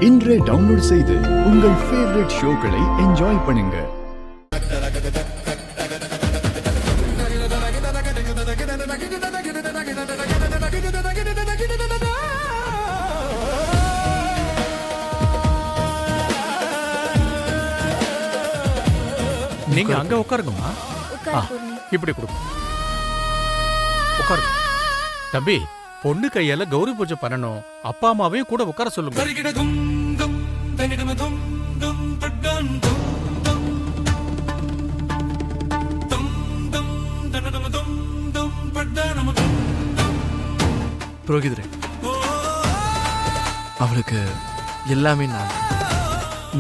இன்றே டவுன்லோட் செய்து உங்கள் ஃபேவரட் ஷோக்களை என்ஜாய் பண்ணுங்க. நீங்க அங்க உட்காருங்கம்மா. இப்படி கொடுங்க. உட்காருங்க. தம்பி, பொண்ணு கையால கௌரி பூஜை பண்ணணும். அப்பா அம்மாவையும் கூட உட்கார சொல்லுங்க. புரோகிதரே, அவளுக்கு எல்லாமே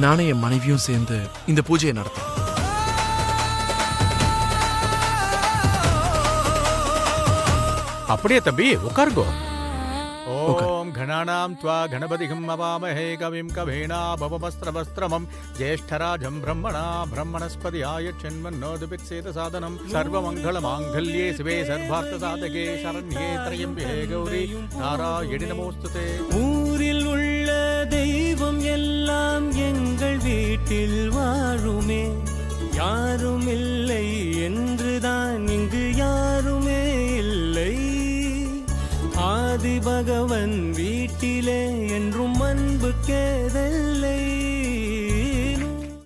நானே என் மனைவியும் சேர்ந்து இந்த பூஜையை நடத்தேன். அப்படியே தம்பி, உட்காருங்கோ. ஓம் கணானாம் த்வா கணபதிகம் அவாமஹே கவிம் கவேனா பவமஸ்திரவஸ்திரமம் ஜேஷ்டராஜம் பிரம்மணா பிரம்மணஸ்பதியாய சென்மன்னோதுபித்சேத சாதனம் சர்வமங்கள மாங்கல்யே சிவே சர்வார்த்த சாதகே சரண்யே த்ரயம்பே கௌரி நாராயணி நமோஸ்துதே. ஊரில் உள்ள தெய்வம் எல்லாம் எங்கள் வீட்டில் வாழுமே, யாரும் இல்லை என்றுதான் இங்கு யாருமே இல்லை. ஆதி பகவன் வீட்டிலே என்றும் அன்பு கேதல்லை.